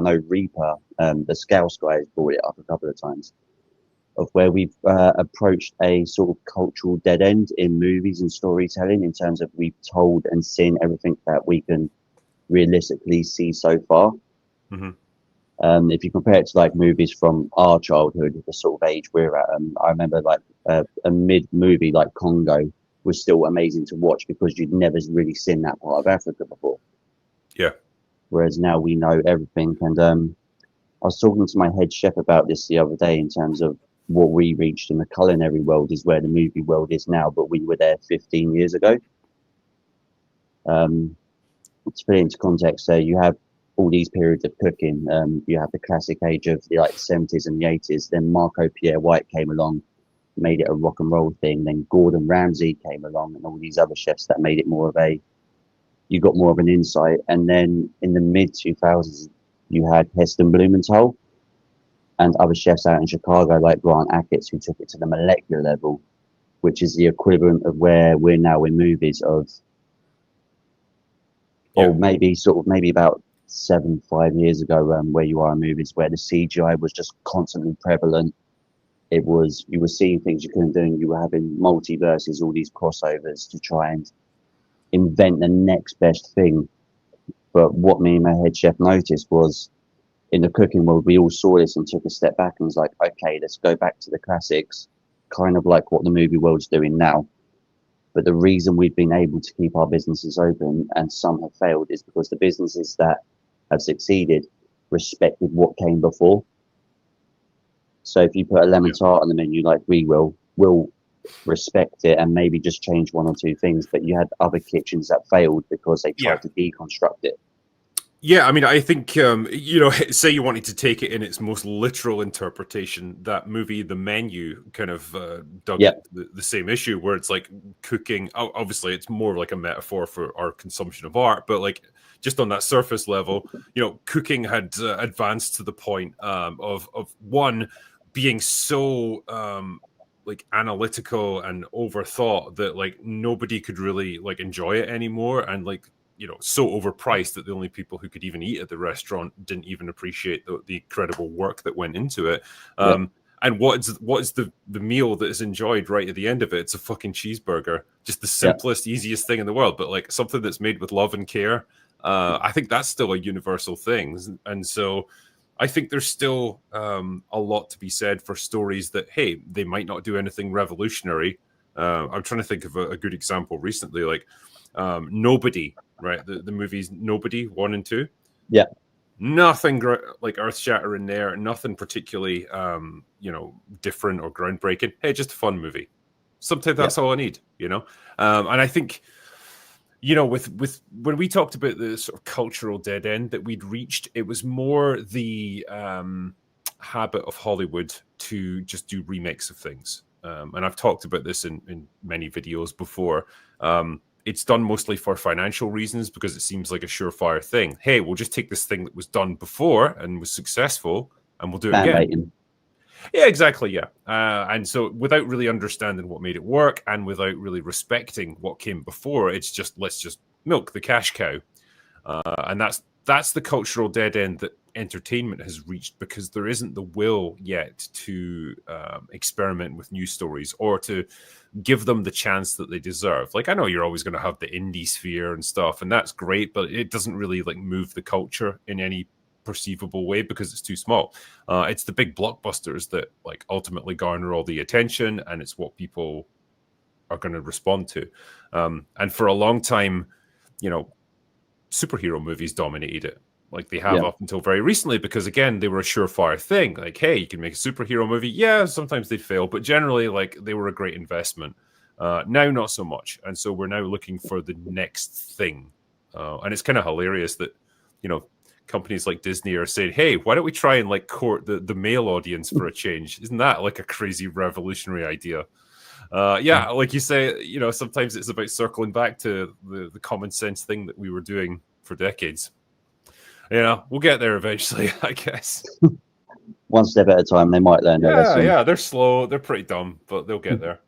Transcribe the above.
know Reaper, the Scouse guys brought it up a couple of times, of where we've approached a sort of cultural dead end in movies and storytelling in terms of we've told and seen everything that we can realistically see so far. Mm-hmm. If you compare it to like movies from our childhood, the sort of age we're at, I remember like a mid movie like Congo was still amazing to watch because you'd never really seen that part of Africa before. Yeah. Whereas now we know everything. And I was talking to my head chef about this the other day in terms of what we reached in the culinary world is where the movie world is now, but we were there 15 years ago. To put it into context, so you have all these periods of cooking. You have the classic age of the like 70s and the 80s. Then Marco Pierre White came along, made it a rock and roll thing. Then Gordon Ramsay came along, and all these other chefs that made it more of a, you got more of an insight. And then in the mid 2000s, you had Heston Blumenthal and other chefs out in Chicago like Grant Achatz who took it to the molecular level, which is the equivalent of where we're now in movies of, or maybe about 5 years ago, where you are in movies where the CGI was just constantly prevalent. It was, you were seeing things you couldn't do, and you were having multiverses, all these crossovers to try and invent the next best thing. But what me and my head chef noticed was in the cooking world, we all saw this and took a step back and was like, okay, let's go back to the classics, kind of like what the movie world's doing now. But the reason we've been able to keep our businesses open and some have failed is because the businesses that have succeeded respected what came before. So if you put a lemon tart on the menu like we will, we'll respect it and maybe just change one or two things. But you had other kitchens that failed because they tried to deconstruct it. Yeah, I mean, I think, say you wanted to take it in its most literal interpretation, that movie, The Menu, kind of dug the same issue where it's like cooking. Obviously, it's more like a metaphor for our consumption of art, but like just on that surface level, cooking had advanced to the point of one being so like analytical and overthought that like nobody could really like enjoy it anymore, and like so overpriced that the only people who could even eat at the restaurant didn't even appreciate the incredible work that went into it. And what is the meal that is enjoyed right at the end of it? It's a fucking cheeseburger, just the simplest, easiest thing in the world, but like something that's made with love and care. I think that's still a universal thing. And so I think there's still a lot to be said for stories that, hey, they might not do anything revolutionary. I'm trying to think of a good example recently, like Nobody, right? The movies Nobody 1 and 2. Yeah. Nothing like earth-shattering there. Nothing particularly, different or groundbreaking. Hey, just a fun movie. Sometimes that's all I need, And I think, with when we talked about the sort of cultural dead end that we'd reached, it was more the habit of Hollywood to just do remakes of things. And I've talked about this in many videos before. It's done mostly for financial reasons because it seems like a surefire thing. Hey, we'll just take this thing that was done before and was successful and we'll do it again. Yeah, exactly. Yeah. And so without really understanding what made it work and without really respecting what came before, it's just, let's just milk the cash cow. And that's the cultural dead end that entertainment has reached, because there isn't the will yet to experiment with new stories or to give them the chance that they deserve. Like, I know you're always going to have the indie sphere and stuff, and that's great, but it doesn't really like move the culture in any perceivable way because it's too small. It's the big blockbusters that like ultimately garner all the attention, and it's what people are going to respond to. And for a long time, superhero movies dominated it. Like they have up until very recently, because again, they were a surefire thing. Like, hey, you can make a superhero movie. Yeah, sometimes they fail, but generally, like, they were a great investment. Now, not so much. And so we're now looking for the next thing. And it's kind of hilarious that, companies like Disney are saying, hey, why don't we try and like court the male audience for a change? Isn't that like a crazy revolutionary idea? Like you say, sometimes it's about circling back to the common sense thing that we were doing for decades. We'll get there eventually, I guess. One step at a time, they might learn their lesson. Yeah, they're slow. They're pretty dumb, but they'll get there.